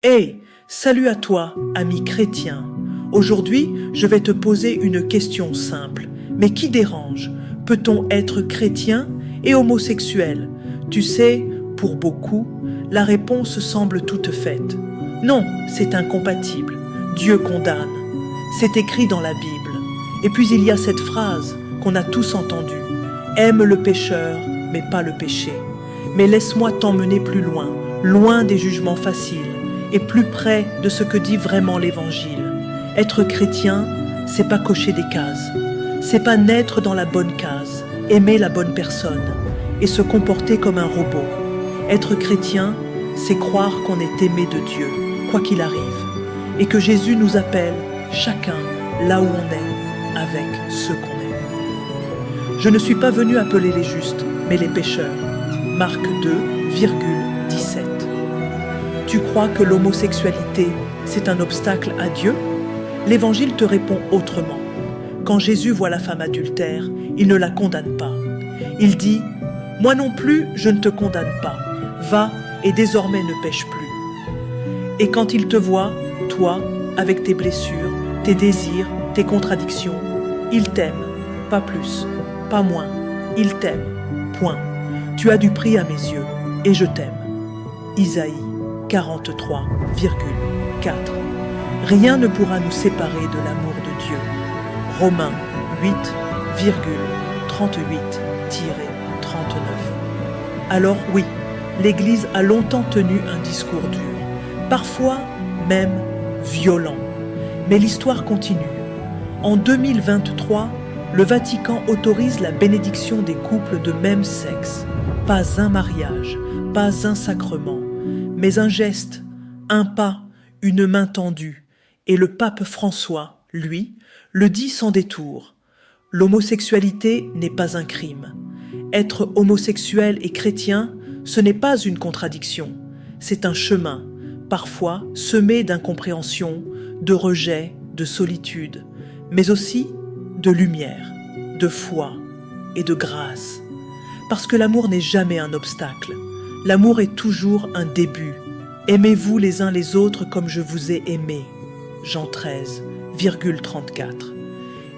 Hey, salut à toi, ami chrétien. Aujourd'hui, je vais te poser une question simple. Mais qui dérange? Peut-on être chrétien et homosexuel? Tu sais, pour beaucoup, la réponse semble toute faite. Non, c'est incompatible. Dieu condamne. C'est écrit dans la Bible. Et puis il y a cette phrase qu'on a tous entendue. Aime le pécheur, mais pas le péché. Mais laisse-moi t'emmener plus loin, loin des jugements faciles et plus près de ce que dit vraiment l'Évangile. Être chrétien, c'est pas cocher des cases. C'est pas naître dans la bonne case, aimer la bonne personne et se comporter comme un robot. Être chrétien, c'est croire qu'on est aimé de Dieu, quoi qu'il arrive, et que Jésus nous appelle, chacun, là où on est, avec ce qu'on est. Je ne suis pas venu appeler les justes, mais les pécheurs. Marc 2, 17. Tu crois que l'homosexualité, c'est un obstacle à Dieu? L'Évangile te répond autrement. Quand Jésus voit la femme adultère, il ne la condamne pas. Il dit « Moi non plus, je ne te condamne pas. Va et désormais ne pêche plus. » Et quand il te voit, toi, avec tes blessures, tes désirs, tes contradictions, il t'aime, pas plus, pas moins. Il t'aime, point. Tu as du prix à mes yeux, et je t'aime. Isaïe 43,4. Rien ne pourra nous séparer de l'amour de Dieu. Romains 8,38-39. Alors oui, l'Église a longtemps tenu un discours dur, parfois même violent. Mais l'histoire continue. En 2023, le Vatican autorise la bénédiction des couples de même sexe. Pas un mariage, pas un sacrement, mais un geste, un pas, une main tendue. Et le pape François, lui, le dit sans détour. L'homosexualité n'est pas un crime. Être homosexuel et chrétien, ce n'est pas une contradiction. C'est un chemin, parfois semé d'incompréhension, de rejet, de solitude, mais aussi de lumière, de foi et de grâce. Parce que l'amour n'est jamais un obstacle. L'amour est toujours un début. Aimez-vous les uns les autres comme je vous ai aimé. Jean 13,34.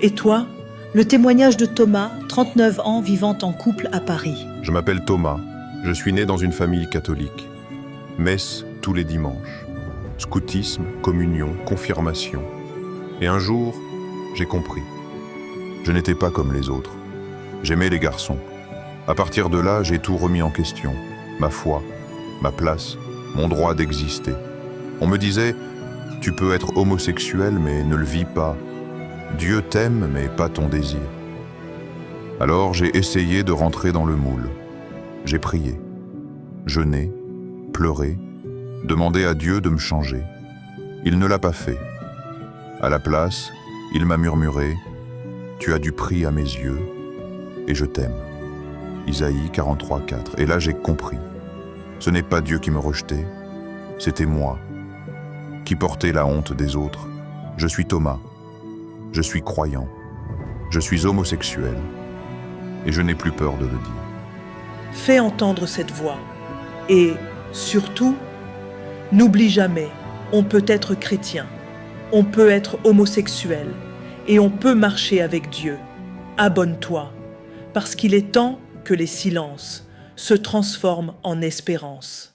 Et toi? Le témoignage de Thomas, 39 ans, vivant en couple à Paris. Je m'appelle Thomas, je suis né dans une famille catholique. Messe tous les dimanches. Scoutisme, communion, confirmation. Et un jour, j'ai compris. Je n'étais pas comme les autres. J'aimais les garçons. À partir de là, j'ai tout remis en question. Ma foi, ma place, mon droit d'exister. On me disait, tu peux être homosexuel mais ne le vis pas. Dieu t'aime mais pas ton désir. Alors j'ai essayé de rentrer dans le moule. J'ai prié, jeûné, pleuré, demandé à Dieu de me changer. Il ne l'a pas fait. À la place, il m'a murmuré, tu as du prix à mes yeux et je t'aime. Isaïe 43,4. Et là j'ai compris. Ce n'est pas Dieu qui me rejetait, c'était moi qui portais la honte des autres. Je suis Thomas, je suis croyant, je suis homosexuel et je n'ai plus peur de le dire. Fais entendre cette voix. Et surtout, n'oublie jamais, on peut être chrétien, on peut être homosexuel et on peut marcher avec Dieu. Abonne-toi, parce qu'il est temps que les silences se transforment en espérance.